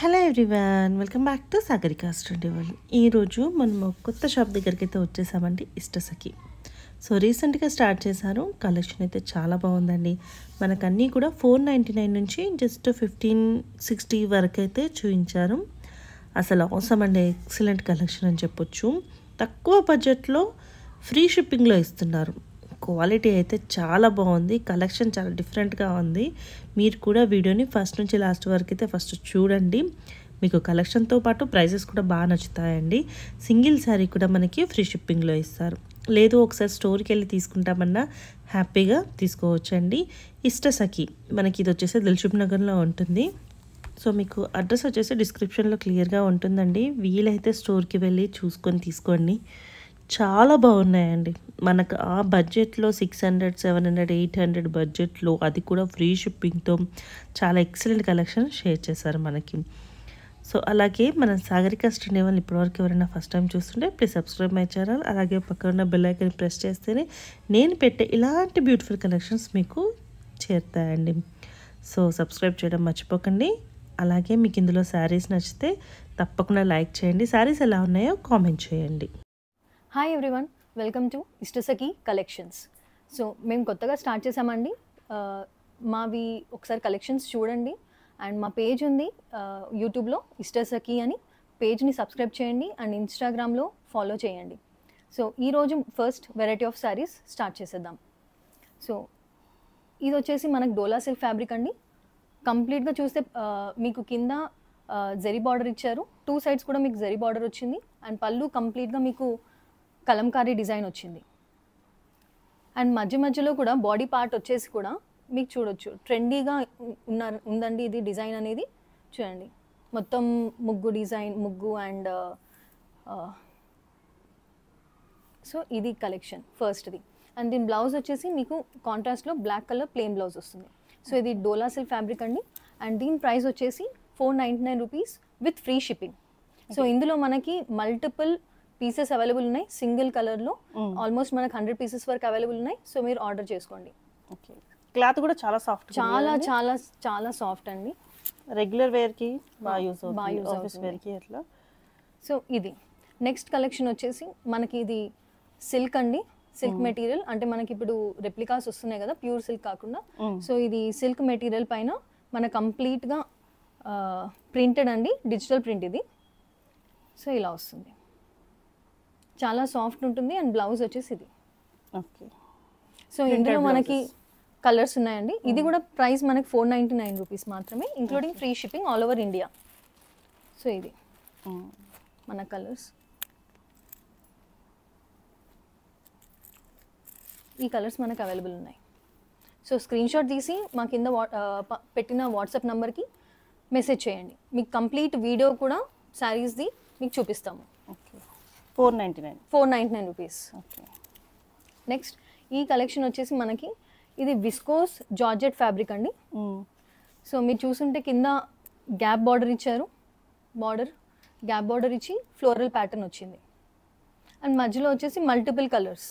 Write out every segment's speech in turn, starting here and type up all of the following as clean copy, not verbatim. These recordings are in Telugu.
Hello everyone, welcome back to Sagarika studio. ఈరోజు మనం ఒక కొత్త షాప్ దగ్గరికి అయితే వచ్చేసామండి, ఇష్టసఖి. సో రీసెంట్గా స్టార్ట్ చేశారు. కలెక్షన్ అయితే చాలా బాగుందండి. మనకన్నీ కూడా 499 నుంచి జస్ట్ 1560 వరకు అయితే చూపించారు. అసలు అవసరం అండి, ఎక్సలెంట్ కలెక్షన్ అని చెప్పొచ్చు. తక్కువ బడ్జెట్లో ఫ్రీ షిప్పింగ్లో ఇస్తున్నారు. క్వాలిటీ అయితే చాలా బాగుంది, కలెక్షన్ చాలా డిఫరెంట్గా ఉంది. మీరు కూడా వీడియోని ఫస్ట్ నుంచి లాస్ట్ వరకు అయితే ఫస్ట్ చూడండి. మీకు కలెక్షన్తో పాటు ప్రైజెస్ కూడా బాగా నచ్చుతాయండి. సింగిల్ శారీ కూడా మనకి ఫ్రీ షిప్పింగ్లో ఇస్తారు. లేదు ఒకసారి స్టోర్కి వెళ్ళి తీసుకుంటామన్నా హ్యాపీగా తీసుకోవచ్చండి. ఇష్టసఖి మనకి ఇది వచ్చేసి దిల్సుఖ్ నగర్లో ఉంటుంది. సో మీకు అడ్రస్ వచ్చేసి డిస్క్రిప్షన్లో క్లియర్గా ఉంటుందండి. వీలైతే స్టోర్కి వెళ్ళి చూసుకొని తీసుకోండి. చాలా బాగున్నాయండి. మనకు ఆ బడ్జెట్లో 600, 700, 800 బడ్జెట్లో, అది కూడా ఫ్రీ షిప్పింగ్తో చాలా ఎక్సలెంట్ కలెక్షన్ షేర్ చేశారు మనకి. సో అలాగే మన సాగరికా స్టూడియో వాళ్ళు ఇప్పటివరకు ఎవరైనా ఫస్ట్ టైం చూస్తుంటే ప్లీజ్ సబ్స్క్రైబ్ మై ఛానల్. అలాగే పక్కన ఉన్న బెల్ ఐకాన్ ప్రెస్ చేస్తేనే నేను పెట్టే ఇలాంటి బ్యూటిఫుల్ కలెక్షన్స్ మీకు చేరుతాయండి. సో సబ్స్క్రైబ్ చేయడం మర్చిపోకండి. అలాగే మీకు ఇందులో శారీస్ నచ్చితే తప్పకుండా లైక్ చేయండి. శారీస్ ఎలా ఉన్నాయో కామెంట్ చేయండి. Hi everyone, welcome to Ishtasakhi collections. So మేము కొత్తగా స్టార్ట్ చేసామండి. మావి ఒకసారి కలెక్షన్స్ చూడండి. అండ్ మా పేజ్ ఉంది యూట్యూబ్లో, ఇష్టసఖి అని. పేజ్ని సబ్స్క్రైబ్ చేయండి అండ్ ఇన్స్టాగ్రామ్లో ఫాలో చేయండి. సో ఈరోజు first variety of saris start చేసేద్దాం. సో ఇది వచ్చేసి మనకు డోలా సిల్క్ ఫ్యాబ్రిక్ అండి. కంప్లీట్గా చూస్తే మీకు కింద జరీ బార్డర్ ఇచ్చారు. 2 సైడ్స్ కూడా మీకు జరీ బార్డర్ వచ్చింది. అండ్ పళ్ళు కంప్లీట్గా మీకు కలంకారీ డిజైన్ వచ్చింది. అండ్ మధ్యలో కూడా బాడీ పార్ట్ వచ్చేసి కూడా మీకు చూడొచ్చు, ట్రెండీగా ఉందండి ఇది డిజైన్ అనేది. చూడండి, మొత్తం ముగ్గు అండ్ సో ఇది కలెక్షన్ ఫస్ట్ది. అండ్ దీని బ్లౌజ్ వచ్చేసి మీకు కాంట్రాస్ట్లో బ్లాక్ కలర్ ప్లెయిన్ బ్లౌజ్ వస్తుంది. సో ఇది డోలా సిల్క్ ఫ్యాబ్రిక్ అండి. అండ్ దీని ప్రైస్ వచ్చేసి 499 rupees with free shipping. So ఇందులో మనకి మల్టిపుల్ పీసెస్ అవైలబుల్ ఉన్నాయి. సింగిల్ కలర్లో ఆల్మోస్ట్ మనకు 100 పీసెస్ వరకు అవైలబుల్ ఉన్నాయి. సో మీరు ఆర్డర్ చేసుకోండి. ఓకే, క్లాత్ కూడా చాలా సాఫ్ట్, చాలా చాలా చాలా సాఫ్ట్ అండి. రెగ్యులర్ వేర్కి బాగా యూస్ అవుతుంది, ఆఫీస్ వేర్కి అట్లా. సో ఇది నెక్స్ట్ కలెక్షన్ వచ్చేసి మనకి ఇది సిల్క్ అండి. సిల్క్ మెటీరియల్ అంటే మనకి ఇప్పుడు రెప్లికాస్ వస్తున్నాయి కదా, ప్యూర్ సిల్క్ కాకుండా. సో ఇది సిల్క్ మెటీరియల్ పైన మన కంప్లీట్గా ప్రింటెడ్ అండి, డిజిటల్ ప్రింట్ ఇది. సో ఇలా వస్తుంది, చాలా సాఫ్ట్ ఉంటుంది. అండ్ బ్లౌజ్ వచ్చేసి ఇది. ఓకే, సో ఇందులో మనకి కలర్స్ ఉన్నాయండి. ఇది కూడా ప్రైస్ మనకి 499 రూపీస్ మాత్రమే, including free shipping all over India. So ఇది మన కలర్స్. ఈ కలర్స్ మనకు అవైలబుల్ ఉన్నాయి. సో స్క్రీన్ షాట్ తీసి మా కింద పెట్టిన వాట్సాప్ నెంబర్కి మెసేజ్ చేయండి. మీకు కంప్లీట్ వీడియో కూడా శారీస్ది మీకు చూపిస్తాము. Okay, 499 rupees. ఓకే, నెక్స్ట్ ఈ కలెక్షన్ వచ్చేసి మనకి ఇది విస్కోస్ జార్జెట్ ఫ్యాబ్రిక్ అండి. సో మీరు చూసుంటే కింద గ్యాప్ బార్డర్ ఇచ్చారు. గ్యాప్ బార్డర్ ఇచ్చి ఫ్లోరల్ ప్యాటర్న్ వచ్చింది. అండ్ మధ్యలో వచ్చేసి మల్టిపుల్ కలర్స్.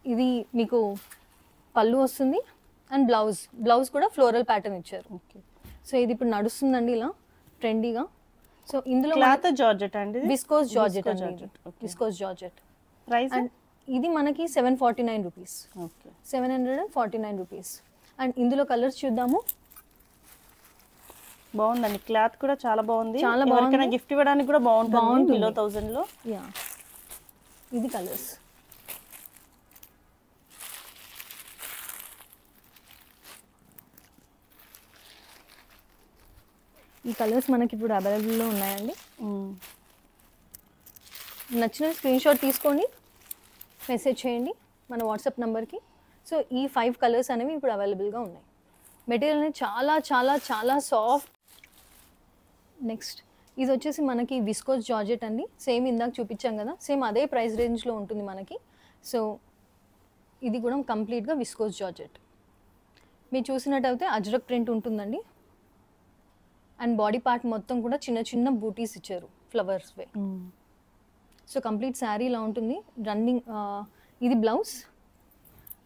ఇది మీకు పళ్ళు వస్తుంది. అండ్ బ్లౌజ్ కూడా ఫ్లోరల్ ప్యాటర్న్ ఇచ్చారు. ఓకే, సో ఇది ఇప్పుడు నడుస్తుందండి ఇలా ట్రెండీగా. సో ఇందులో క్లాత్ జార్జెట్ అండి, విస్కోస్ జార్జెట్ అండి. విస్కోస్ జార్జెట్ ప్రైస్ అండ్ ఇది మనకి 749 రూపీస్. Okay, 749 rupees. అండ్ ఇందులో కలర్స్ చూద్దాము. బాగుందండి, క్లాత్ కూడా చాలా బాగుంది. చాలా బాగుంది, గిఫ్ట్ ఇవ్వడానికి కూడా బాగుంటుంది. బిలో 1000లో. యా, ఇది కలర్స్. ఈ కలర్స్ మనకి ఇప్పుడు అవైలబుల్లో ఉన్నాయండి. నచ్చిన స్క్రీన్ షాట్ తీసుకొని మెసేజ్ చేయండి మన వాట్సాప్ నెంబర్కి. సో ఈ 5 కలర్స్ అనేవి ఇప్పుడు అవైలబుల్గా ఉన్నాయి. మెటీరియల్ అనేది చాలా చాలా చాలా సాఫ్ట్. నెక్స్ట్ ఇది వచ్చేసి మనకి విస్కోస్ జార్జెట్ అండి. సేమ్ ఇందాక చూపించాం కదా, సేమ్ అదే ప్రైస్ రేంజ్లో ఉంటుంది మనకి. సో ఇది కూడా కంప్లీట్గా విస్కోస్ జార్జెట్. మీరు చూసినట్టయితే అజ్రక్ ప్రింట్ ఉంటుందండి. అండ్ బాడీ పార్ట్ మొత్తం కూడా చిన్న చిన్న బూటీస్ ఇచ్చారు, ఫ్లవర్స్ వే. సో కంప్లీట్ శారీ ఇలా ఉంటుంది రన్నింగ్. ఇది బ్లౌజ్.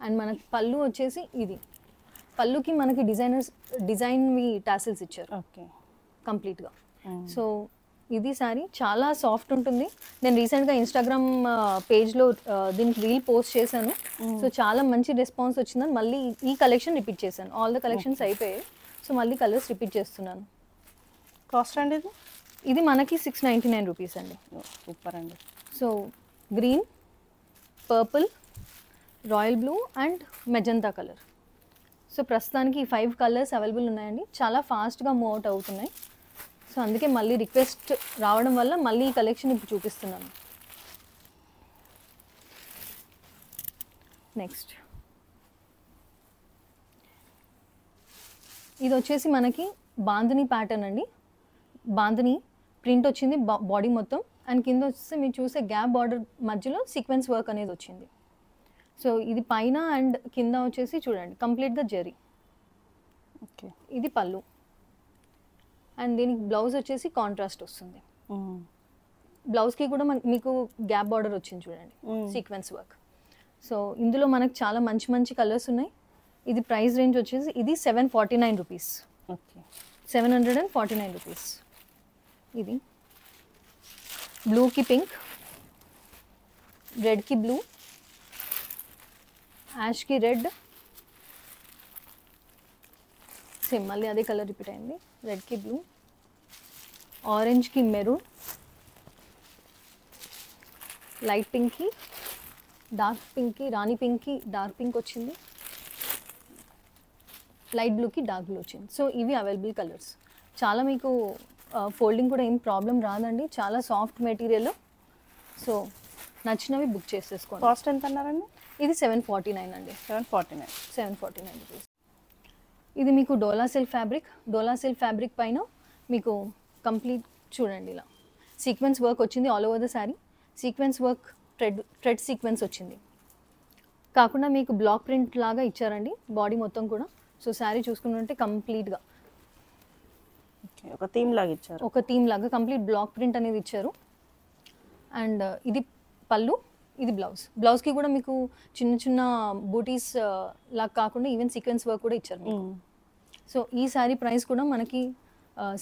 అండ్ మనకి పళ్ళు వచ్చేసి ఇది. పళ్ళుకి మనకి డిజైన్వి టాసిల్స్ ఇచ్చారు. ఓకే, కంప్లీట్గా. సో ఇది శారీ చాలా సాఫ్ట్ ఉంటుంది. నేను రీసెంట్గా ఇన్స్టాగ్రామ్ పేజ్లో దీనికి రీల్ పోస్ట్ చేశాను. సో చాలా మంచి రెస్పాన్స్ వచ్చిందని మళ్ళీ ఈ కలెక్షన్ రిపీట్ చేశాను. ఆల్ ద కలెక్షన్స్ అయిపోయాయి. సో మళ్ళీ కలర్స్ రిపీట్ చేస్తున్నాను. కాస్ట్ అండి ఇది? ఇది మనకి 699 రూపీస్ అండి. సూపర్ అండి. So green, purple, royal blue and magenta colour. So ప్రస్తుతానికి ఈ 5 కలర్స్ అవైలబుల్ ఉన్నాయండి. చాలా ఫాస్ట్గా మూవ్ అవుట్ అవుతున్నాయి. సో అందుకే మళ్ళీ రిక్వెస్ట్ రావడం వల్ల మళ్ళీ ఈ కలెక్షన్ ఇప్పుడు చూపిస్తున్నాను. నెక్స్ట్ ఇది వచ్చేసి మనకి బాందిని ప్యాటర్న్ అండి. బాందిని ప్రింట్ వచ్చింది బాడీ మొత్తం. అండ్ కింద వచ్చేసి మీరు చూసే గ్యాప్ బార్డర్ మధ్యలో సీక్వెన్స్ వర్క్ అనేది వచ్చింది. సో ఇది పైన అండ్ కింద వచ్చేసి చూడండి కంప్లీట్గా జరీ. ఓకే, ఇది పళ్ళు. అండ్ దీనికి బ్లౌజ్ వచ్చేసి కాంట్రాస్ట్ వస్తుంది. బ్లౌజ్కి కూడా మీకు గ్యాప్ బార్డర్ వచ్చింది చూడండి, సీక్వెన్స్ వర్క్. సో ఇందులో మనకు చాలా మంచి మంచి కలర్స్ ఉన్నాయి. ఇది ప్రైస్ రేంజ్ వచ్చేసి ఇది 749 రూపీస్. Okay, 749 rupees. ఇది బ్లూకి పింక్, రెడ్కి బ్లూ, యాష్కి రెడ్, సేమ్ మళ్ళీ అదే కలర్ రిపీట్ అయింది. రెడ్కి బ్లూ, ఆరెంజ్కి మెరూన్, లైట్ పింక్కి డార్క్ పింక్కి, రాణి పింక్కి డార్క్ పింక్ వచ్చింది, లైట్ బ్లూకి డార్క్ బ్లూ వచ్చింది. సో ఇవి అవైలబుల్ కలర్స్. చాలా మీకు ఫోల్డింగ్ కూడా ఏం ప్రాబ్లం రాదండి. చాలా సాఫ్ట్ మెటీరియల్. సో నచ్చినవి బుక్ చేసేసుకోండి. కాస్ట్ ఎంత అన్నారండి? ఇది 749 అండి. 749 రూపీస్. ఇది మీకు Dola silk fabric. Dola silk fabric పైన మీకు కంప్లీట్ చూడండి ఇలా సీక్వెన్స్ వర్క్ వచ్చింది all over the sari. Sequence work thread sequence వచ్చింది కాకుండా మీకు బ్లాక్ ప్రింట్ లాగా ఇచ్చారండి బాడీ మొత్తం కూడా. సో శారీ చూసుకుంటుంటే కంప్లీట్గా ఒక థీమ్ లాగా ఇచ్చారు. ఒక థీమ్ లాగా కంప్లీట్ బ్లాక్ ప్రింట్ అనేది ఇచ్చారు. అండ్ ఇది పళ్ళు, ఇది బ్లౌజ్. బ్లౌజ్కి కూడా మీకు చిన్న చిన్న బూటీస్ లాగా కాకుండా ఈవెన్ సీక్వెన్స్ వర్క్ కూడా ఇచ్చారు మీకు. సో ఈ శారీ ప్రైస్ కూడా మనకి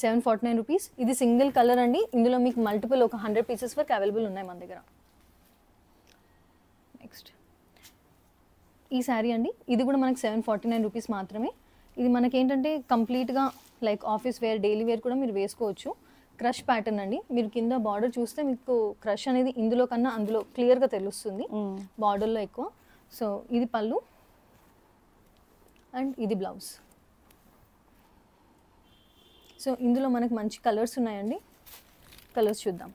749 రూపీస్. ఇది సింగిల్ కలర్ అండి. ఇందులో మీకు మల్టిపుల్ ఒక 100 పీసెస్ వరకు అవైలబుల్ ఉన్నాయి మన దగ్గర. నెక్స్ట్ ఈ శారీ అండి. ఇది కూడా మనకి 749 రూపీస్ మాత్రమే. ఇది మనకి ఏంటంటే కంప్లీట్గా like office wear, daily wear కూడా మీరు వేసుకోవచ్చు. క్రష్ ప్యాటర్న్ అండి. మీరు కింద బార్డర్ చూస్తే మీకు క్రష్ అనేది ఇందులో కన్నా అందులో క్లియర్గా తెలుస్తుంది బార్డర్లో ఎక్కువ. సో ఇది పళ్ళు అండ్ ఇది బ్లౌజ్. సో ఇందులో మనకు మంచి కలర్స్ ఉన్నాయండి. కలర్స్ చూద్దాం.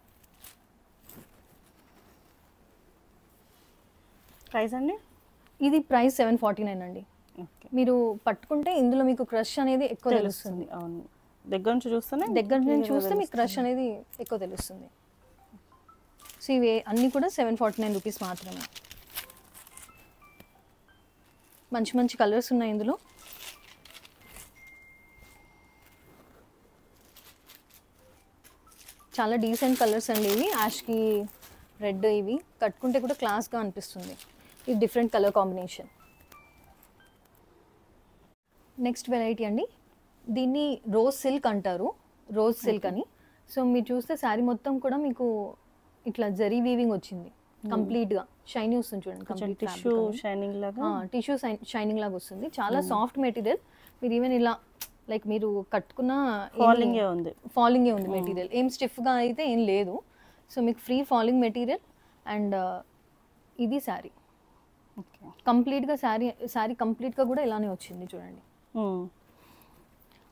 ప్రైస్ అండి? ఇది ప్రైస్ 749 అండి. మీరు పట్టుకుంటే ఇందులో మీకు క్రష్ అనేది ఎక్కువ తెలుస్తుంది. అవును, దగ్గర నుంచి చూస్తే మీకు క్రష్ అనేది ఎక్కువ తెలుస్తుంది. సో ఇవి అన్నీ కూడా 749 రూపీస్ మాత్రమే. మంచి మంచి కలర్స్ ఉన్నాయి ఇందులో. చాలా డీసెంట్ కలర్స్ అండి ఇవి. యాష్కి రెడ్, ఇవి కట్టుకుంటే కూడా క్లాస్గా అనిపిస్తుంది. ఇది different colour combination. Next variety అండి. దీన్ని రోజ్ సిల్క్ అంటారు, రోజ్ సిల్క్ అని. సో మీరు చూస్తే శారీ మొత్తం కూడా మీకు ఇట్లా జరీ వీవింగ్ వచ్చింది కంప్లీట్గా. షైనీ వస్తుంది చూడండి, టిష్యూ షైనింగ్ లాగా వస్తుంది. చాలా సాఫ్ట్ మెటీరియల్. మీరు ఈవెన్ ఇలా లైక్ మీరు కట్టుకున్న ఫాలింగే ఉంది మెటీరియల్. ఏం స్టిఫ్గా అయితే ఏం లేదు. సో మీకు ఫ్రీ ఫాలింగ్ మెటీరియల్. అండ్ ఇది శారీ కంప్లీట్గా శారీ కంప్లీట్గా కూడా ఇలానే వచ్చింది చూడండి.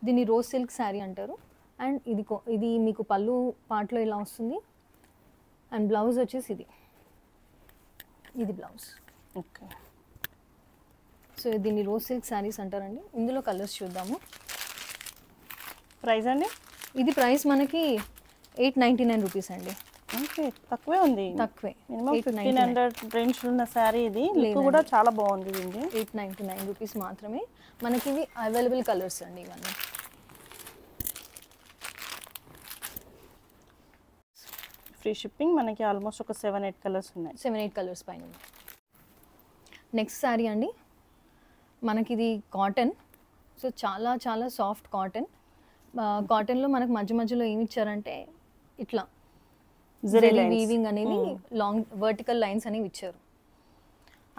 దీన్ని రోజ్ సిల్క్ శారీ అంటారు. అండ్ ఇది మీకు పళ్ళు పార్ట్లో ఇలా వస్తుంది. అండ్ బ్లౌజ్ వచ్చేసి ఇది బ్లౌజ్. ఓకే. సో దీన్ని రోజ్ సిల్క్ శారీస్ అంటారండి. ఇందులో కలర్స్ చూద్దాము. ప్రైస్ అండి? ఇది ప్రైస్ మనకి 899 రూపీస్ అండి. ఓకే, తక్కువే ఉంది. తక్కువే, మినిమం 1500 రేంజ్ ఉన్న శారీ. ఇది లుక్ కూడా చాలా బాగుంది. ఇది 899 రూపీస్ మాత్రమే. మనకి ఇవి అవైలబుల్ కలర్స్ అండి ఇవన్నీ. Free shipping. మనకి ఆల్మోస్ట్ ఒక 7-8 కలర్స్ ఉన్నాయి. 7-8 కలర్స్ పైన. నెక్స్ట్ శారీ అండి. మనకి ఇది కాటన్. సో చాలా చాలా సాఫ్ట్ కాటన్. కాటన్లో మనకు మధ్య మధ్యలో ఏమి ఇచ్చారంటే ఇట్లా జరీ వీవింగ్ అనేది లాంగ్ వర్టికల్ లైన్స్ అనేవి ఇచ్చారు.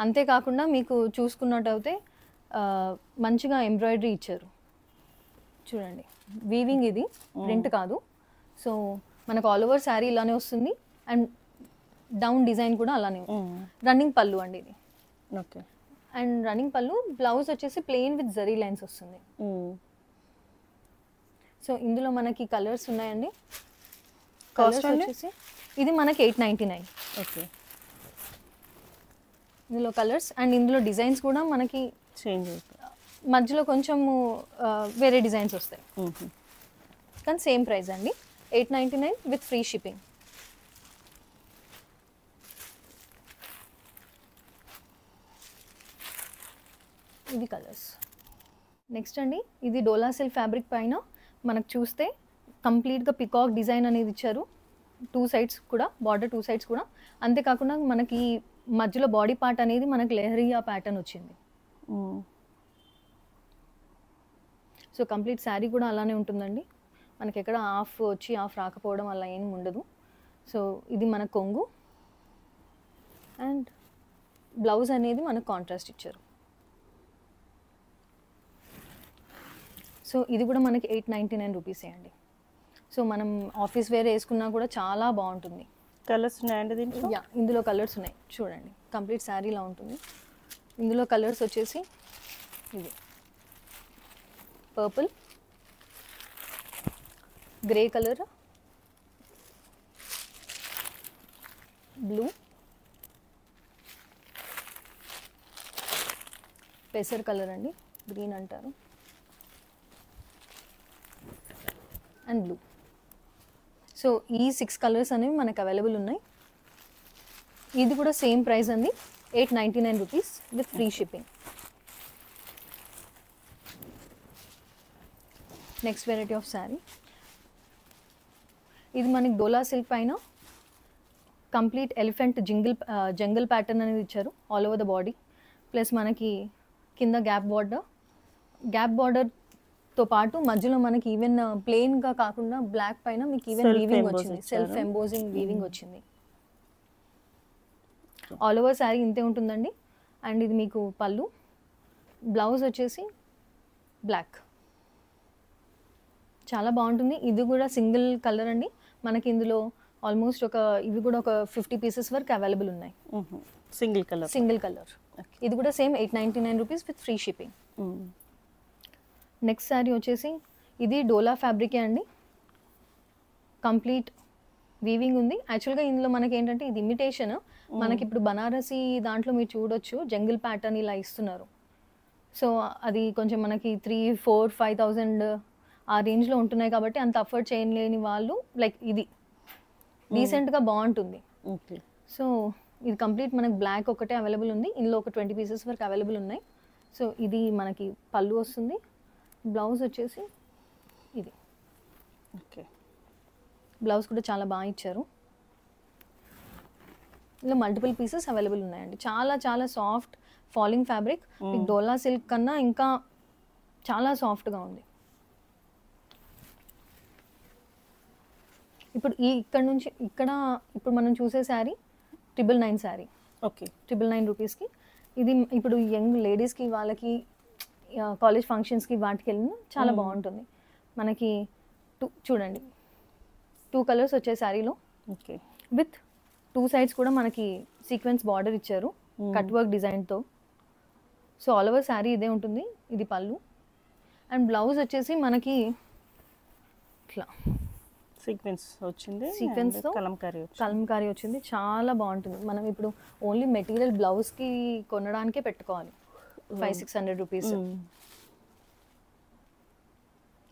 అంతేకాకుండా మీకు చూసుకున్నట్టయితే మంచిగా ఎంబ్రాయిడరీ ఇచ్చారు చూడండి. వీవింగ్ ఇది ప్రింట్ కాదు. సో మనకు ఆల్ ఓవర్ శారీ ఇలానే వస్తుంది అండ్ డౌన్ డిజైన్ కూడా అలానే. రన్నింగ్ పళ్ళు అండి ఇది. ఓకే. అండ్ రన్నింగ్ పళ్ళు. బ్లౌజ్ వచ్చేసి ప్లెయిన్ విత్ జరీ లైన్స్ వస్తుంది. సో ఇందులో మనకి కలర్స్ ఉన్నాయండి. కలర్స్ వచ్చేసి ఇది మనకి 899. ఓకే. ఇందులో కలర్స్ అండ్ ఇందులో డిజైన్స్ కూడా మనకి చేంజ్ అవుతాయి. మధ్యలో కొంచెం వేరే డిజైన్స్ వస్తాయి కానీ సేమ్ ప్రైస్ అండి. 899 విత్ ఫ్రీ షిప్పింగ్. ఇది కలర్స్. నెక్స్ట్ అండి ఇది డోలా సిల్క్ ఫ్యాబ్రిక్ పైన మనకు చూస్తే కంప్లీట్గా పికాక్ డిజైన్ అనేది ఇచ్చారు. 2 సైడ్స్ కూడా బార్డర్ 2 సైడ్స్ కూడా. అంతేకాకుండా మనకి మధ్యలో బాడీ పార్ట్ అనేది మనకి లెహరియా ప్యాటర్న్ వచ్చింది. సో కంప్లీట్ శారీ కూడా అలానే ఉంటుందండి. మనకి ఎక్కడ హాఫ్ వచ్చి హాఫ్ రాకపోవడం అలా ఏమి ఉండదు. సో ఇది మన కొంగు అండ్ బ్లౌజ్ అనేది మనకు కాంట్రాస్ట్ ఇచ్చారు. సో ఇది కూడా మనకి 899 రూపీసే అండి. సో మనం ఆఫీస్ వేర్ వేసుకున్నా కూడా చాలా బాగుంటుంది. కలర్స్ ఉన్నాయండి దీంట్లో? యా, ఇందులో కలర్స్ ఉన్నాయి చూడండి. కంప్లీట్ శారీలా ఉంటుంది. ఇందులో కలర్స్ వచ్చేసి ఇది పర్పుల్, గ్రే కలర్, బ్లూ, పెసర్ కలర్ అండి, గ్రీన్ అంటారు, అండ్ బ్లూ. సో ఈ 6 కలర్స్ అనేవి మనకు అవైలబుల్ ఉన్నాయి. ఇది కూడా సేమ్ ప్రైస్ అండి, 899 rupees with free shipping. Next variety of sari. ఇది మనకి డోలా సిల్క్ పైన కంప్లీట్ ఎలిఫెంట్ జంగిల్ ప్యాటర్న్ అనేది ఇచ్చారు all over the body. Plus మనకి కింద గ్యాప్ బార్డర్తో పాటు మధ్యలో మనకి ఈవెన్ ప్లెయిన్గా కాకుండా బ్లాక్ పైన మీకు ఈవెన్ వీవింగ్ వచ్చింది, సెల్ఫ్ ఎంబోజింగ్ వీవింగ్ వచ్చింది. ఆల్ ఓవర్ శారీ ఇంతే ఉంటుందండి. అండ్ ఇది మీకు పళ్ళు. బ్లౌజ్ వచ్చేసి బ్లాక్. చాలా బాగుంటుంది. ఇది కూడా సింగిల్ కలర్ అండి. మనకి ఇందులో ఆల్మోస్ట్ ఇవి కూడా ఒక 50 పీసెస్ వరకు అవైలబుల్ ఉన్నాయి. Single colour. ఇది కూడా same 899 rupees with free shipping. Next sari వచ్చేసి ఇది డోలా ఫ్యాబ్రికే అండి. కంప్లీట్ వీవింగ్ ఉంది. యాక్చువల్గా ఇందులో మనకి ఏంటంటే ఇది ఇమిటేషన్. మనకి ఇప్పుడు బనారసి దాంట్లో మీరు చూడొచ్చు జంగిల్ ప్యాటర్న్ ఇలా ఇస్తున్నారు. సో అది కొంచెం మనకి 3, 4, 5,000 ఆ రేంజ్లో ఉంటున్నాయి కాబట్టి అంత అఫోర్డ్ చేయలేని వాళ్ళు లైక్ ఇది డీసెంట్గా బాగుంటుంది. సో ఇది కంప్లీట్ మనకి బ్లాక్ ఒకటే అవైలబుల్ ఉంది. ఇందులో ఒక 20 పీసెస్ వరకు అవైలబుల్ ఉన్నాయి. సో ఇది మనకి పళ్ళు వస్తుంది. బ్లౌజ్ వచ్చేసి ఇది. ఓకే. బ్లౌజ్ కూడా చాలా బాగా ఇచ్చారు. ఇందులో మల్టిపుల్ పీసెస్ అవైలబుల్ ఉన్నాయండి. చాలా చాలా soft falling fabric. Dola silk కన్నా ఇంకా చాలా సాఫ్ట్గా ఉంది. ఇప్పుడు ఇక్కడ ఇప్పుడు మనం చూసే శారీ 999 శారీ. ఓకే. 999 రూపీస్కి. ఇది ఇప్పుడు యంగ్ లేడీస్కి వాళ్ళకి కాలేజ్ ఫంక్షన్స్కి వాటికి వెళ్ళిన చాలా బాగుంటుంది. మనకి చూడండి 2 కలర్స్ వచ్చే శారీలో. ఓకే. విత్ 2 సైడ్స్ కూడా మనకి సీక్వెన్స్ బార్డర్ ఇచ్చారు కట్ వర్క్ డిజైన్తో. సో ఆల్ ఓవర్ శారీ ఇదే ఉంటుంది. ఇది పళ్ళు. అండ్ బ్లౌజ్ వచ్చేసి మనకి ఇట్లా సీక్వెన్స్ వచ్చింది. సీక్వెన్స్తో కలంకారీ వచ్చింది. చాలా బాగుంటుంది. మనం ఇప్పుడు ఓన్లీ మెటీరియల్ బ్లౌజ్కి కొనడానికే పెట్టుకోవాలి 500-600 రూపీస్.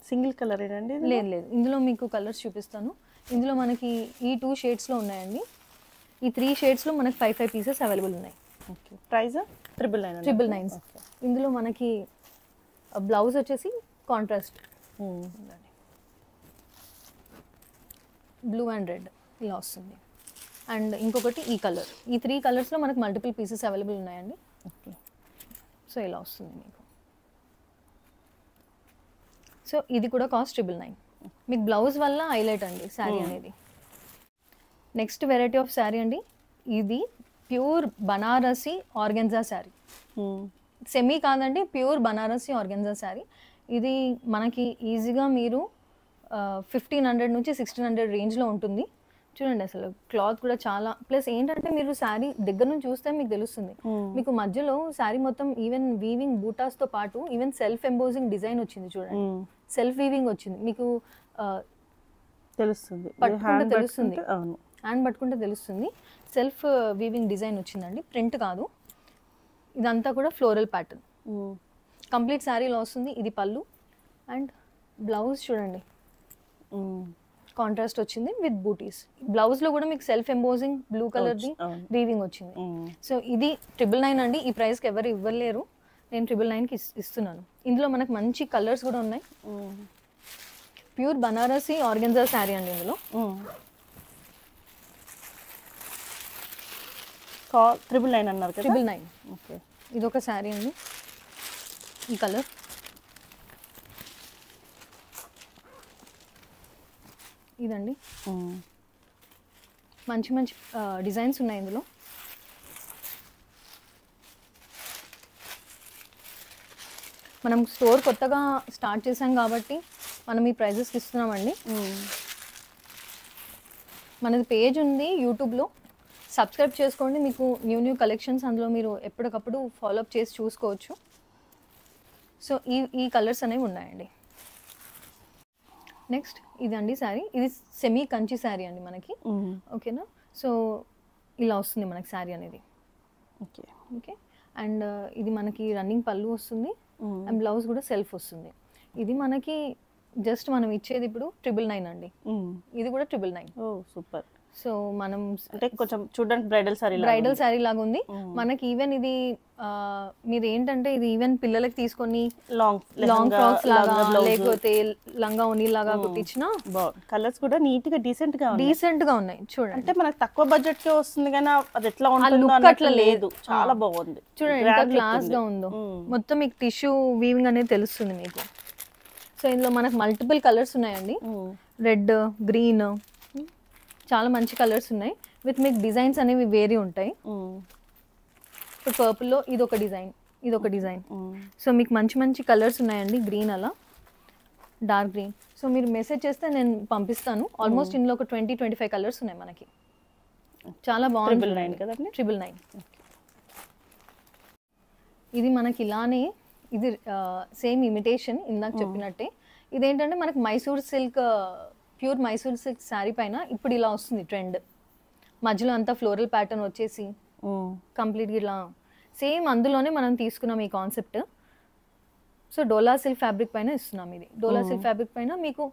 సింగిల్ కలర్ ఏనండి? లేదు, ఇందులో మీకు కలర్స్ చూపిస్తాను. ఇందులో మనకి ఈ 2 షేడ్స్లో ఉన్నాయండి. ఈ 3 షేడ్స్లో మనకి 5 పీసెస్ అవైలబుల్ ఉన్నాయి. ఓకే. ప్రైస్ 999. ఇందులో మనకి బ్లౌజ్ వచ్చేసి కాంట్రాస్ట్ బ్లూ అండ్ రెడ్ ఇలా వస్తుంది. అండ్ ఇంకొకటి ఈ కలర్. ఈ 3 కలర్స్లో మనకు మల్టిపుల్ పీసెస్ అవైలబుల్ ఉన్నాయండి. ఓకే. సో ఇలా వస్తుంది మీకు. సో ఇది కూడా కాస్ట్ 999. మీకు బ్లౌజ్ వల్ల హైలైట్ అండి శారీ అనేది. నెక్స్ట్ వెరైటీ ఆఫ్ శారీ అండి, ఇది pure Banarasi organza sari. Semi కాదండి, ప్యూర్ బనారసి ఆర్గెన్జా శారీ. ఇది మనకి ఈజీగా మీరు 1500 నుంచి 1600 రేంజ్లో ఉంటుంది. చూడండి అసలు క్లాత్ కూడా చాలా, ప్లస్ ఏంటంటే మీరు శారీ దగ్గర నుంచి చూస్తే మీకు తెలుస్తుంది. మీకు మధ్యలో శారీ మొత్తం ఈవెన్ వీవింగ్ బూటాస్తో పాటు ఈవెన్ సెల్ఫ్ ఎంబోజింగ్ డిజైన్ వచ్చింది చూడండి. సెల్ఫ్ వీవింగ్ వచ్చింది, మీకు తెలుస్తుంది, పట్టుకుంటే తెలుస్తుంది, హ్యాండ్ పట్టుకుంటే తెలుస్తుంది. సెల్ఫ్ వీవింగ్ డిజైన్ వచ్చిందండి, ప్రింట్ కాదు. ఇదంతా కూడా ఫ్లోరల్ ప్యాటర్న్ కంప్లీట్ శారీలో వస్తుంది. ఇది పళ్ళు అండ్ బ్లౌజ్ చూడండి కాంట్రాస్ట్ వచ్చింది విత్ బూటీస్. బ్లౌజ్లో కూడా మీకు సెల్ఫ్ ఎంబోజింగ్ బ్లూ కలర్ది వీవింగ్ వచ్చింది. సో ఇది 999 అండి. ఈ ప్రైస్కి ఎవరు ఇవ్వలేరు, నేను 999కి ఇస్తున్నాను. ఇందులో మనకు మంచి కలర్స్ కూడా ఉన్నాయి. ప్యూర్ బనారసి ఆర్గెన్జా శారీ అండి. ఇందులో 999 అన్నారు కదా. 999. ఓకే, ఇదొక శారీ అండి, ఈ కలర్. ఇదండి మంచి మంచి డిజైన్స్ ఉన్నాయి ఇందులో. మనం స్టోర్ కొత్తగా స్టార్ట్ చేసాం కాబట్టి మనం ఈ ప్రైజెస్కి ఇస్తున్నామండి. మనది పేజ్ ఉంది యూట్యూబ్లో, సబ్స్క్రైబ్ చేసుకోండి. మీకు న్యూ కలెక్షన్స్ అందులో మీరు ఎప్పటికప్పుడు ఫాలోఅప్ చేసి చూసుకోవచ్చు. సో ఈ కలర్స్ అనేవి ఉన్నాయండి. నెక్స్ట్ ఇదండి శారీ, ఇది సెమీ కంచి శారీ అండి మనకి. ఓకేనా, సో ఇలా వస్తుంది మనకి శారీ అనేది. ఓకే ఓకే, అండ్ ఇది మనకి రన్నింగ్ పళ్ళు వస్తుంది అండ్ బ్లౌజ్ కూడా సెల్ఫ్ వస్తుంది. ఇది మనకి జస్ట్ మనం ఇచ్చేది ఇప్పుడు 999 అండి. ఇది కూడా 999. ఓ సూపర్. సో మనం అంటే కొంచెం చూడడానికి బ్రైడల్ శారీ లాగా ఉంది మనకి. ఈవెన్ ఇది మీరు ఏంటంటే ఇది ఈవెన్ పిల్లలకి తీసుకొని లాంగ్ ఫ్రాక్స్ లాగా లేకపోతే లంగా ఓని లాగా కుట్టించిన కలర్స్ కూడా నీట్ గా డీసెంట్ గా ఉన్నాయి చూడండి. అంటే మనకు తక్కువ బడ్జెట్ కే వస్తుంది కానీ అది ఎట్లా ఉంటుందో అట్లా లేదు, చాలా బాగుంది. చూడండి ఎంత క్లాస్ గా ఉందో, మొత్తం మీకు టిష్యూ వీవింగ్ అనేది తెలుస్తుంది మీకు. సో ఇందులో మనకు మల్టిపుల్ కలర్స్ ఉన్నాయండి, రెడ్, గ్రీన్, చాలా మంచి కలర్స్ ఉన్నాయి. విత్ మీకు డిజైన్స్ అనేవి వేరీ ఉంటాయి. ఇప్పుడు పర్పుల్లో ఇదొక డిజైన్, ఇదొక డిజైన్. సో మీకు మంచి మంచి కలర్స్ ఉన్నాయండి. గ్రీన్ అలా డార్క్ గ్రీన్. సో మీరు మెసేజ్ చేస్తే నేను పంపిస్తాను. ఆల్మోస్ట్ ఇందులో ఒక 20-25 కలర్స్ ఉన్నాయి మనకి. చాలా బాగుంది. 999. ఇది మనకి ఇలానే, ఇది సేమ్ ఇమిటేషన్ ఇందాక చెప్పినట్టే. ఇదేంటంటే మనకి Mysore silk, pure Mysore silk sari పైన ఇప్పుడు ఇలా వస్తుంది ట్రెండ్. మధ్యలో అంతా ఫ్లోరల్ ప్యాటర్న్ వచ్చేసి కంప్లీట్గా ఇలా సేమ్ అందులోనే మనం తీసుకున్నాం ఈ కాన్సెప్ట్. సో డోలా సిల్క్ ఫ్యాబ్రిక్ పైన ఇస్తున్నాం. ఇది డోలా సిల్క్ ఫ్యాబ్రిక్ పైన మీకు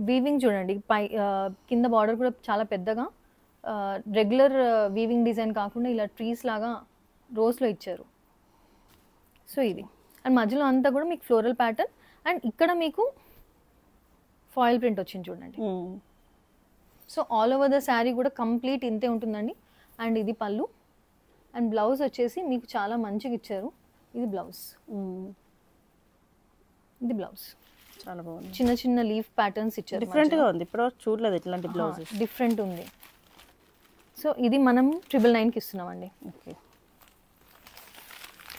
వీవింగ్ చూడండి, కింద బార్డర్ కూడా చాలా పెద్దగా, రెగ్యులర్ వీవింగ్ డిజైన్ కాకుండా ఇలా ట్రీస్ లాగా రోస్లో ఇచ్చారు. సో ఇది అండ్ మధ్యలో అంతా కూడా మీకు ఫ్లోరల్ ప్యాటర్న్ అండ్ ఇక్కడ మీకు ఫాయిల్ ప్రింట్ వచ్చింది చూడండి. So all over the sari కూడా కంప్లీట్ ఇంతే ఉంటుందండి. అండ్ ఇది పళ్ళు అండ్ బ్లౌజ్ వచ్చేసి మీకు చాలా మంచిగా ఇచ్చారు. ఇది బ్లౌజ్, ఇది బ్లౌజ్ చాలా బాగుంది. చిన్న చిన్న లీఫ్ ప్యాటర్న్స్ ఇచ్చారు, డిఫరెంట్ గా ఉంది. ఇప్పుడు చూడలేదు ఇట్లాంటి బ్లౌజ్, డిఫరెంట్ ఉంది. సో ఇది మనం 999కి ఇస్తున్నామండి. ఓకే,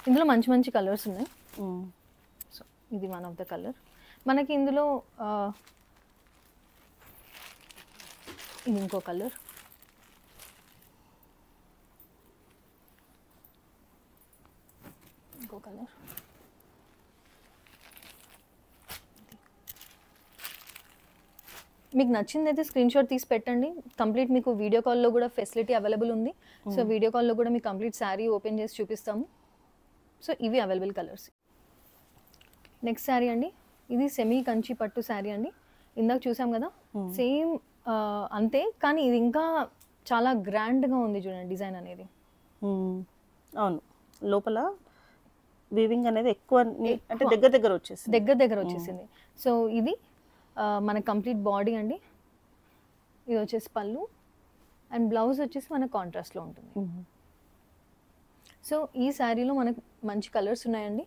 ఇందులో మంచి మంచి కలర్స్ ఉన్నాయి. సో ఇది వన్ ఆఫ్ ద కలర్ మనకి. ఇందులో ఇది ఇంకో కలర్, ఇంకో కలర్. మీకు నచ్చింది అయితే స్క్రీన్ షాట్ తీసి పెట్టండి. కంప్లీట్ మీకు వీడియో కాల్లో కూడా ఫెసిలిటీ అవైలబుల్ ఉంది. సో వీడియో కాల్లో కూడా మీకు కంప్లీట్ శారీ ఓపెన్ చేసి చూపిస్తాము. సో ఇవి అవైలబుల్ కలర్స్. నెక్స్ట్ శారీ అండి, ఇది సెమీ కంచి పట్టు శారీ అండి. ఇందాక చూసాం కదా సేమ్ అంతే, కానీ ఇది ఇంకా చాలా గ్రాండ్గా ఉంది చూడండి డిజైన్ అనేది. అవును, లోపల వీవింగ్ అనేది ఎక్కువ అంటే దగ్గర వచ్చేసింది. సో ఇది మన కంప్లీట్ బాడీ అండి. ఇది వచ్చేసి పళ్ళు అండ్ బ్లౌజ్ వచ్చేసి మన కాంట్రాస్ట్లో ఉంటుంది. సో ఈ శారీలో మనకు మంచి కలర్స్ ఉన్నాయండి.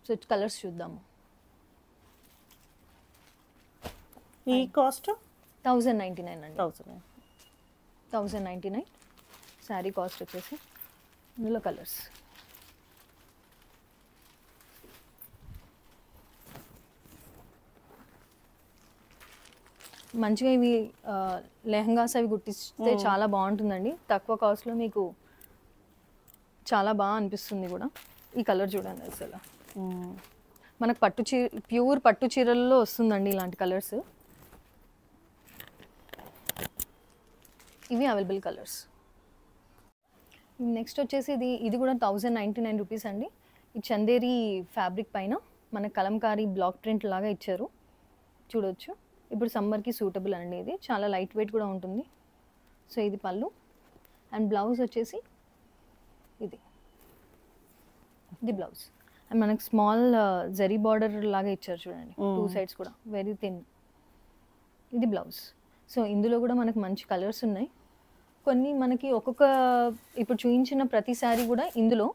సో కలర్స్ చూద్దాము. ఈ కాస్ట్ 1099 అండి. 1000. 1099 శారీ కాస్ట్ వచ్చేసి. ఇందులో కలర్స్ మంచిగా ఇవి లెహంగాస్ అవి కుట్టిస్తే చాలా బాగుంటుందండి. తక్కువ కాస్ట్లో మీకు చాలా బాగా అనిపిస్తుంది కూడా. ఈ కలర్ చూడండి అసలు మనకు ప్యూర్ పట్టు చీరల్లో వస్తుందండి ఇలాంటి కలర్స్. ఇవి అవైలబుల్ కలర్స్. నెక్స్ట్ వచ్చేసి ఇది కూడా 1099 రూపీస్ అండి. ఈ చందేరి ఫ్యాబ్రిక్ పైన మన కలంకారీ బ్లాక్ ప్రింట్ లాగా ఇచ్చారు, చూడొచ్చు. ఇప్పుడు సమ్మర్కి సూటబుల్ అండి. ఇది చాలా లైట్ వెయిట్ కూడా ఉంటుంది. సో ఇది పళ్ళు అండ్ బ్లౌజ్ వచ్చేసి ఇది బ్లౌజ్. అండ్ మనకు స్మాల్ జరీ బార్డర్ లాగా ఇచ్చారు చూడండి, 2 సైడ్స్ కూడా వెరీ థిన్. ఇది బ్లౌజ్. సో ఇందులో కూడా మనకు మంచి కలర్స్ ఉన్నాయి. కొన్ని మనకి ఇప్పుడు చూపించిన ప్రతి సారీ కూడా ఇందులో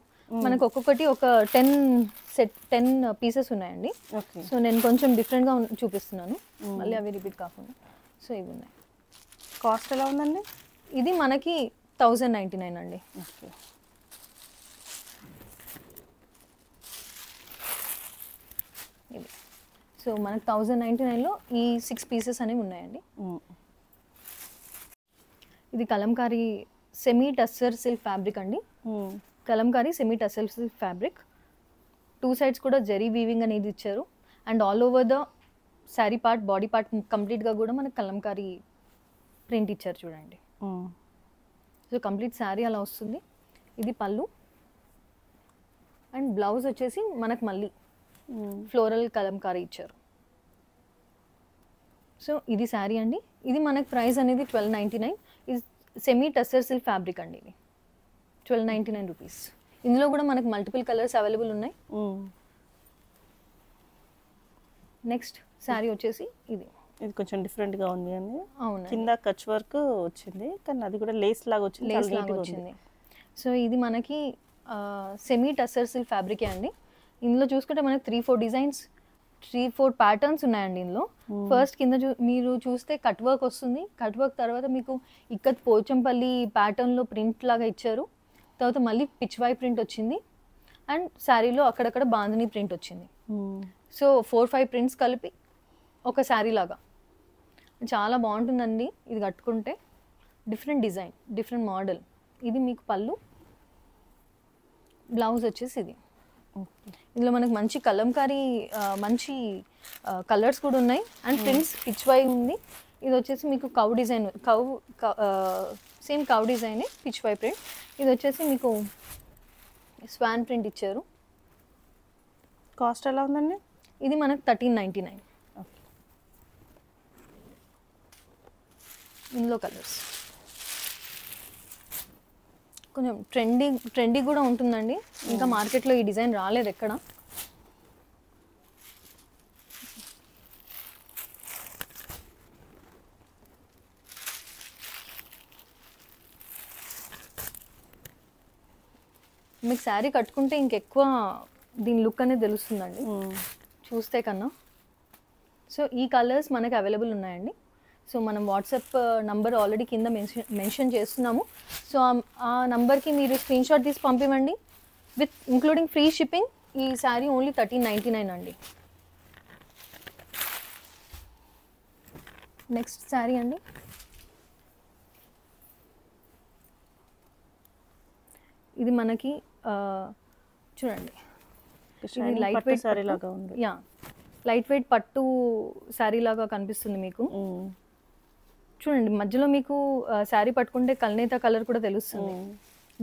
మనకు ఒక్కొక్కటి ఒక 10 పీసెస్ ఉన్నాయండి. సో నేను కొంచెం డిఫరెంట్గా చూపిస్తున్నాను, మళ్ళీ అవి రిపీట్ కాకుండా. సో ఇవి ఉన్నాయి. కాస్ట్ ఎలా ఉందండి? ఇది మనకి 1099 అండి. ఇది సో మనకు 1099లో ఈ 6 పీసెస్ అనేవి ఉన్నాయండి. ఇది Kalamkari semi tussar silk fabric అండి. Kalamkari semi tussar silk fabric. 2 sides కూడా జరీ వీవింగ్ అనేది ఇచ్చారు. And all over the sari part, body part కంప్లీట్గా కూడా మనకు కలంకారీ ప్రింట్ ఇచ్చారు చూడండి. సో కంప్లీట్ శారీ అలా వస్తుంది. ఇది పళ్ళు అండ్ బ్లౌజ్ వచ్చేసి మనకు మళ్ళీ ఫ్లోరల్ కలంకారీ ఇచ్చారు. సో ఇది శారీ అండి. ఇది మనకు ప్రైస్ అనేది 1299. ఇది సెమీ టస్సర్ సిల్క్ ఫ్యాబ్రిక్ అండి. ఇది 1299 రూపీస్. ఇందులో కూడా మనకు మల్టిపుల్ కలర్స్ అవైలబుల్ ఉన్నాయి. నెక్స్ట్ శారీ వచ్చేసి ఇది కొంచెం డిఫరెంట్గా ఉంది అండి. అవును, కింద కచ్ వర్క్ వచ్చింది, కానీ అది కూడా లేస్ లాగా వచ్చింది. సో ఇది మనకి సెమీ టస్సర్ సిల్క్ ఫ్యాబ్రికే అండి. ఇందులో చూసుకుంటే మనకి 3-4 డిజైన్స్, 3-4 ప్యాటర్న్స్ ఉన్నాయండి ఇందులో. ఫస్ట్ కింద మీరు చూస్తే కట్ వర్క్ వస్తుంది. కట్ వర్క్ తర్వాత మీకు ఇక్కత్ పోచంపల్లి ప్యాటర్న్లో ప్రింట్ లాగా ఇచ్చారు. తర్వాత మళ్ళీ పిచ్వాయ్ ప్రింట్ వచ్చింది. అండ్ శారీలో అక్కడక్కడ బాందిని ప్రింట్ వచ్చింది. సో 4-5 ప్రింట్స్ కలిపి ఒక శారీ లాగా చాలా బాగుంటుందండి. ఇది కట్టుకుంటే డిఫరెంట్ డిజైన్, డిఫరెంట్ మోడల్. ఇది మీకు పళ్ళు, బ్లౌజ్ వచ్చేసి ఇది. ఇందులో మనకు మంచి కలంకారీ మంచి కలర్స్ కూడా ఉన్నాయి. అండ్ ప్రింట్స్ పిచ్వాయ్ ఉంది. ఇది వచ్చేసి మీకు కవ్ డిజైన్, సేమ్ కవ్ డిజైనే పిచ్వాయ్ ప్రింట్. ఇది వచ్చేసి మీకు స్వాన్ ప్రింట్ ఇచ్చారు. కాస్ట్ ఎలా ఉందండి? ఇది మనకు 1399. ఇందులో కలర్స్ కొంచెం ట్రెండీ కూడా ఉంటుందండి. ఇంకా మార్కెట్లో ఈ డిజైన్ రాలేదు ఎక్కడ. మీకు శారీ కట్టుకుంటే ఇంకెక్కువ దీని లుక్ అనేది తెలుస్తుందండి చూస్తే కన్నా. సో ఈ కలర్స్ మనకి అవైలబుల్ ఉన్నాయండి. సో మనం వాట్సాప్ నంబర్ ఆల్రెడీ కింద మెన్షన్ చేస్తున్నాము. సో ఆ నంబర్కి మీరు స్క్రీన్ షాట్ తీసి పంపివ్వండి విత్ ఇంక్లూడింగ్ ఫ్రీ షిప్పింగ్. ఈ శారీ ఓన్లీ 1399 అండి. నెక్స్ట్ శారీ అండి. ఇది మనకి చూడండి, ఇది లైట్ వెయిట్ శారీ లాగా ఉంది. యా, లైట్ వెయిట్ పట్టు శారీ లాగా కనిపిస్తుంది మీకు. చూడండి మధ్యలో మీకు శారీ పట్టుకుంటే కల్నేత కలర్ కూడా తెలుస్తుంది,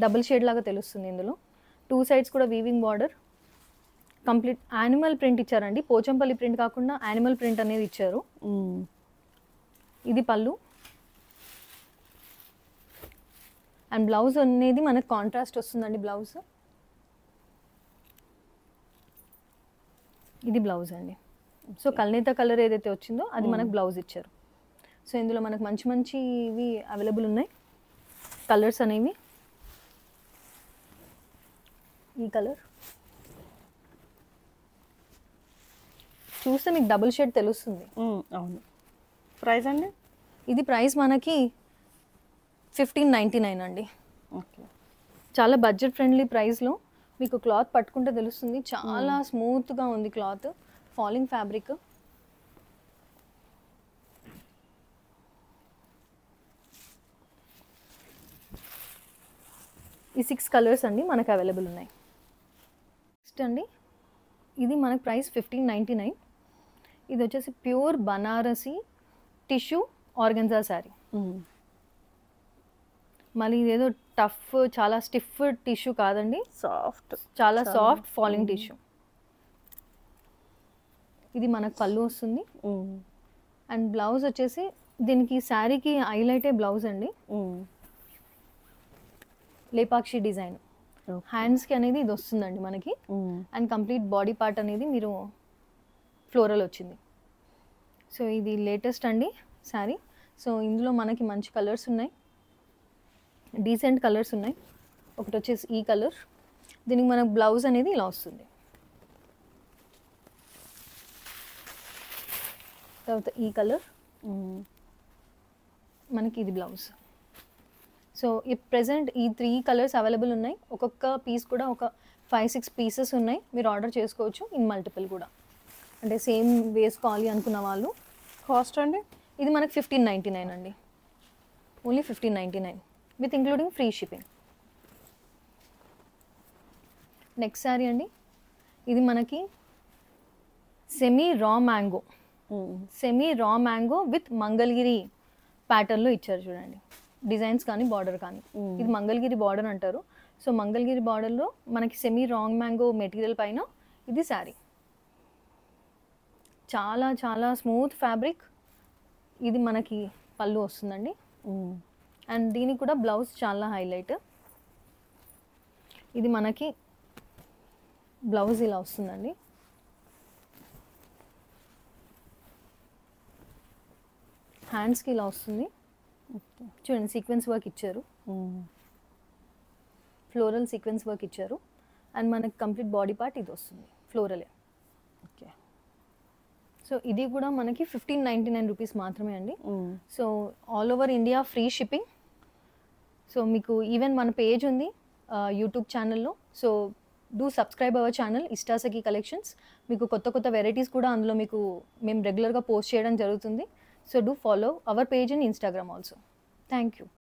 డబుల్ షేడ్ లాగా తెలుస్తుంది. ఇందులో 2 సైడ్స్ కూడా weaving border, complete animal print ఇచ్చారండి. పోచంపల్లి ప్రింట్ కాకుండా యానిమల్ ప్రింట్ అనేది ఇచ్చారు. ఇది పళ్ళు అండ్ బ్లౌజ్ అనేది మనకు కాంట్రాస్ట్ వస్తుందండి. బ్లౌజ్ ఇది బ్లౌజ్ అండి. సో కల్నేత కలర్ ఏదైతే వచ్చిందో అది మనకు బ్లౌజ్ ఇచ్చారు. సో ఇందులో మనకు మంచి మంచివి అవైలబుల్ ఉన్నాయి కలర్స్ అనేవి. ఈ కలర్ చూస్తే మీకు డబుల్ షేడ్ తెలుస్తుంది. అవును, ప్రైస్ అండి? ఇది ప్రైస్ మనకి 1599 అండి. ఓకే. చాలా బడ్జెట్ ఫ్రెండ్లీ ప్రైస్లో మీకు క్లాత్ పట్టుకుంటే తెలుస్తుంది. చాలా స్మూత్గా ఉంది క్లాత్, ఫాలింగ్ ఫ్యాబ్రిక్. ఈ 6 కలర్స్ అండి మనకు అవైలబుల్ ఉన్నాయి. నెక్స్ట్ అండి, ఇది మనకు ప్రైస్ 1599. ఇది వచ్చేసి pure Banarasi tissue organza sari. మళ్ళీ ఇదేదో టఫ్ చాలా స్టిఫ్ టిష్యూ కాదండి, సాఫ్ట్, చాలా సాఫ్ట్ ఫాలింగ్ టిష్యూ. ఇది మనకు పళ్ళు వస్తుంది. అండ్ బ్లౌజ్ వచ్చేసి దీనికి శారీకి హైలైటే బ్లౌజ్ అండి. లేపాక్షి డిజైన్ హ్యాండ్స్కి అనేది ఇది వస్తుందండి మనకి. అండ్ కంప్లీట్ బాడీ పార్ట్ అనేది మీరు ఫ్లోరల్ వచ్చింది. సో ఇది లేటెస్ట్ అండి శారీ. సో ఇందులో మనకి మంచి కలర్స్ ఉన్నాయి, డీసెంట్ కలర్స్ ఉన్నాయి. ఒకటి వచ్చేసి ఈ కలర్, దీనికి మనకు బ్లౌజ్ అనేది ఇలా వస్తుంది. తర్వాత ఈ కలర్, మనకి ఇది బ్లౌజ్. సో ఈ ప్రెజెంట్ ఈ 3 కలర్స్ అవైలబుల్ ఉన్నాయి. ఒక్కొక్క పీస్ కూడా ఒక 5-6 పీసెస్ ఉన్నాయి. మీరు ఆర్డర్ చేసుకోవచ్చు ఇన్ మల్టిపుల్ కూడా, అంటే సేమ్ వేసుకోవాలి అనుకున్న వాళ్ళు. కాస్ట్ అండి? ఇది మనకి 1599 అండి, only 1599 with including free shipping. Next sari అండి, ఇది మనకి semi raw mango with Mangalagiri ప్యాటర్న్లో ఇచ్చారు చూడండి, డిజైన్స్ కానీ బార్డర్ కానీ. ఇది మంగళగిరి బార్డర్ అంటారు. సో మంగళగిరి బార్డర్లో మనకి సెమీ రాంగ్ మ్యాంగో మెటీరియల్ పైన ఇది శారీ. చాలా చాలా స్మూత్ ఫ్యాబ్రిక్. ఇది మనకి పళ్ళు వస్తుందండి. అండ్ దీనికి కూడా బ్లౌజ్ చాలా హైలైట్. ఇది మనకి బ్లౌజ్ ఇలా వస్తుందండి. హ్యాండ్స్కి ఇలా వస్తుంది చూడండి, సీక్వెన్స్ వర్క్ ఇచ్చారు, ఫ్లోరల్ సీక్వెన్స్ వర్క్ ఇచ్చారు. అండ్ మనకి కంప్లీట్ బాడీ పార్ట్ ఇది వస్తుంది ఫ్లోరలే. ఓకే. సో ఇది కూడా మనకి 1599 రూపీస్ మాత్రమే అండి. So all over India free shipping. So మీకు ఈవెన్ మన పేజ్ ఉంది యూట్యూబ్ ఛానల్లో. So do subscribe our channel Ishtasakhi collections. మీకు కొత్త కొత్త వెరైటీస్ కూడా అందులో మీకు మేము రెగ్యులర్గా పోస్ట్ చేయడం జరుగుతుంది. So do follow our page in Instagram also. Thank you.